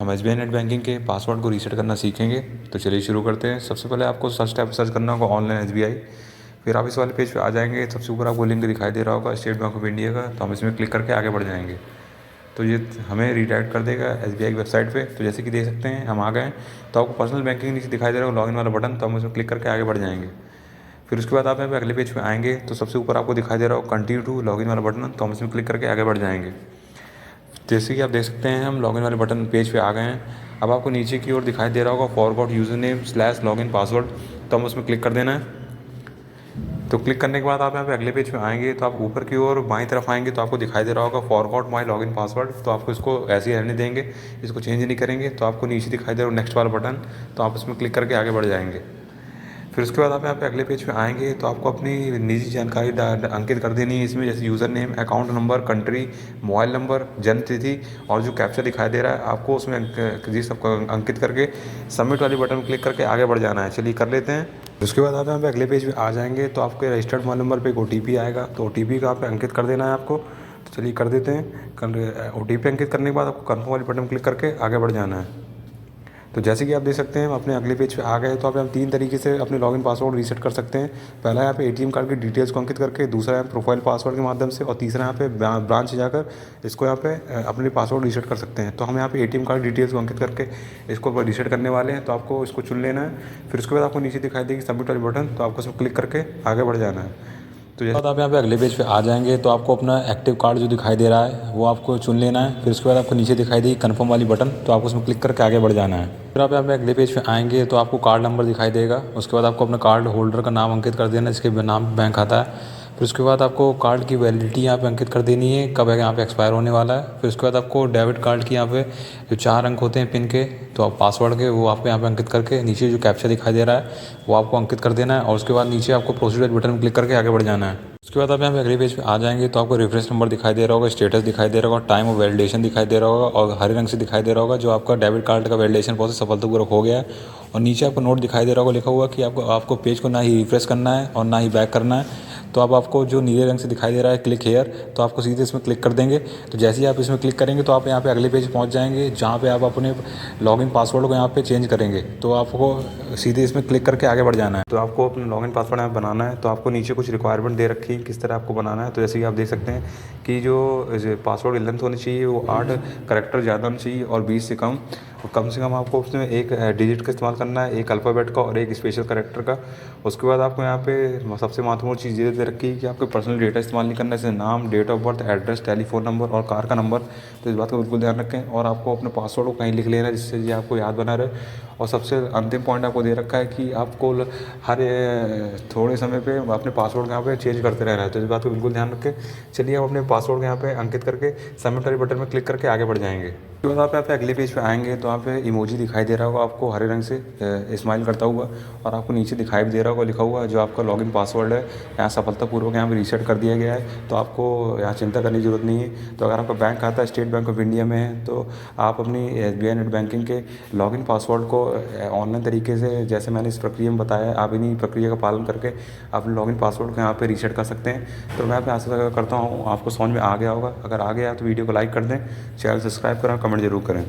हम SBI net banking के password को रीसेट करना सीखेंगे। तो चलिए शुरू करते हैं। सबसे पहले आपको सर्च करना होगा ऑनलाइन एसबीआई। फिर आप इस वाले पेज पे आ जाएंगे। सबसे ऊपर आपको लिंक दिखाई दे रहा होगा स्टेट बैंक ऑफ इंडिया का, तो हम इसमें क्लिक करके आगे बढ़ जाएंगे। तो ये हमें रीडायरेक्ट कर देगा एसबीआई की वेबसाइट पे। तो जैसे कि देख सकते हैं हम आ गए। तो आपको पर्सनल बैंकिंग नीचे दिखाई दे रहा होगा लॉगिन वाला बटन, तो हम उसमें क्लिक करके आगे बढ़ जाएंगे। फिर उसके बाद आप यहाँ पे अगले पेज पे आएंगे तो सबसे ऊपर आपको दिखाई दे रहा होगा कंटिन्यू टू लॉगिन वाला बटन, तो हम इसमें क्लिक करके आगे बढ़ जाएंगे। जैसे कि आप देख सकते हैं हम लॉगिन वाले बटन पेज पे आ गए हैं। अब आपको नीचे की ओर दिखाई दे रहा होगा forgot user name / login password, तो हम उसमें क्लिक कर देना है। तो क्लिक करने के बाद आप यहाँ पे अगले पेज पे आएंगे तो आप ऊपर की ओर बाईं तरफ आएंगे तो आपको दिखाई दे रहा होगा फॉरगॉट माई लॉगिन पासवर्ड, तो आपको इसको ऐसे ही रहने देंगे, इसको चेंज नहीं करेंगे। तो आपको नीचे दिखाई दे रहा नेक्स्ट वाला बटन, तो आप उसमें क्लिक करके आगे बढ़ जाएंगे। फिर उसके बाद आप यहाँ पे अगले पेज पे आएंगे तो आपको अपनी निजी जानकारी अंकित कर देनी है इसमें, जैसे user name, account number, country, mobile number, जन्म तिथि और जो कैप्चा दिखाई दे रहा है आपको उसमें जी सब अंकित करके सबमिट वाली बटन क्लिक करके आगे बढ़ जाना है। चलिए कर लेते हैं। उसके बाद आप यहाँ पे अगले पेज पे आ जाएंगे तो आपके रजिस्टर्ड मोबाइल नंबर पे एक ओटीपी आएगा, तो ओटीपी का आप अंकित कर देना है आपको। तो चलिए कर देते हैं। ओटीपी अंकित करने के बाद आपको कन्फर्म वाली बटन क्लिक करके आगे बढ़ जाना है। तो जैसे कि आप देख सकते हैं हम अपने अगले पेज पे आ गए। तो आप यहाँ 3 तरीके से अपने लॉगिन पासवर्ड रीसेट कर सकते हैं। पहला यहाँ पे एटीएम कार्ड की डिटेल्स को अंकित करके, दूसरा यहाँ प्रोफाइल पासवर्ड के माध्यम से, और तीसरा यहाँ पे ब्रांच जाकर इसको यहाँ पे अपने पासवर्ड रीसेट कर सकते हैं। तो हम यहाँ पे एटीएम कार्ड डिटेल्स को अंकित करके इसको रीसेट करने वाले हैं। तो आपको इसको चुन लेना है। फिर उसके बाद आपको नीचे दिखाई देगी सबमिट वाली बटन, तो आपको इसमें क्लिक करके आगे बढ़ जाना है। तो जैसे आप यहाँ पे अगले पेज पे आ जाएंगे तो आपको अपना एक्टिव कार्ड जो दिखाई दे रहा है वो आपको चुन लेना है। फिर उसके बाद आपको नीचे दिखाई देगी कन्फर्म वाली बटन, तो आपको उसमें क्लिक करके आगे बढ़ जाना है। फिर आप यहाँ पे अगले पेज पे आएंगे तो आपको कार्ड नंबर दिखाई देगा। उसके बाद आपको अपना कार्ड होल्डर का नाम अंकित कर देना जिसके नाम बैंक खाता है। फिर उसके बाद आपको कार्ड की वैलिडिटी यहाँ पे अंकित कर देनी है, कब है यहाँ पे एक्सपायर होने वाला है। फिर उसके बाद आपको डेबिट कार्ड की यहाँ पे जो 4 अंक होते हैं पिन के, तो आप पासवर्ड के, वो आपको यहाँ पे अंकित करके नीचे जो कैप्चा दिखाई दे रहा है वो आपको अंकित कर देना है। और उसके बाद नीचे आपको प्रोसीड बटन में क्लिक करके आगे बढ़ जाना है। उसके बाद आप यहाँ पे अगले पेज पे आ जाएंगे तो आपको रेफरेंस नंबर दिखाई दे रहा होगा, स्टेटस दिखाई दे रहा होगा, टाइम ऑफ वैलिडेशन दिखाई दे रहा होगा और हरे रंग से दिखाई दे रहा होगा जो आपका डेबिट कार्ड का वैलिडेशन प्रोसेस सफलतापूर्वक हो गया है। और नीचे आपको नोट दिखाई दे रहा होगा लिखा हुआ कि आपको पेज को ना ही रिफ्रेश करना है और ना ही बैक करना है। तो अब आपको जो नीले रंग से दिखाई दे रहा है क्लिक हेयर, तो आपको सीधे इसमें क्लिक कर देंगे। तो जैसे ही आप इसमें क्लिक करेंगे तो आप यहाँ पे अगले पेज पहुँच जाएंगे जहाँ पे आप अपने लॉगिन पासवर्ड को यहाँ पे चेंज करेंगे। तो आपको सीधे इसमें क्लिक करके आगे बढ़ जाना है। तो आपको अपना लॉगिन पासवर्ड यहाँ बनाना है। तो आपको नीचे कुछ रिक्वायरमेंट दे रखी है किस तरह आपको बनाना है। तो जैसे कि आप देख सकते हैं कि जो पासवर्ड की लेंथ होनी चाहिए वो 8 करैक्टर ज़्यादा होनी चाहिए और 20 से कम। और कम से कम आपको उसमें एक डिजिट का इस्तेमाल करना है, एक अल्फ़ाबेट का और एक स्पेशल करैक्टर का। उसके बाद आपको यहाँ पे सबसे महत्वपूर्ण चीज़ ये दे रखी है कि आपको पर्सनल डेटा इस्तेमाल नहीं करना है, जैसे नाम, date of birth, address, telephone number और कार का नंबर। तो इस बात का बिल्कुल ध्यान रखें। और आपको अपने पासवर्ड को कहीं लिख लेना है जिससे ये आपको याद बना रहे। और सबसे अंतिम पॉइंट आपको दे रखा है कि आपको हर थोड़े समय पे अपने पासवर्ड यहाँ पे चेंज करते रहना है। तो इस बात को बिल्कुल ध्यान रखें। चलिए हम अपने पासवर्ड यहाँ पे अंकित करके सबमिट वाले बटन में क्लिक करके आगे बढ़ जाएंगे। उसके बाद आप यहाँ पे अगले पेज पे आएंगे तो यहाँ पे इमोजी दिखाई दे रहा होगा आपको हरे रंग से स्माइल करता हुआ, और आपको नीचे दिखाई भी दे रहा होगा लिखा हुआ जो आपका लॉगिन पासवर्ड है यहाँ सफलतापूर्वक यहाँ पे रीसेट कर दिया गया है। तो आपको यहाँ चिंता करने की ज़रूरत नहीं है। तो अगर आपका बैंक खाता स्टेट बैंक ऑफ इंडिया में है तो आप अपनी एसबीआई नेट बैंकिंग के लॉगिन पासवर्ड को ऑनलाइन तरीके से, जैसे मैंने इस प्रक्रिया में बताया, आप इन्हीं प्रक्रिया का पालन करके अपने लॉगिन पासवर्ड को यहाँ पे रीसेट कर सकते हैं। तो मैं आपसे आशा करता हूँ आपको समझ में आ गया होगा। अगर आ गया तो वीडियो को लाइक कर दें, चैनल सब्सक्राइब करें, कमेंट जरूर करें।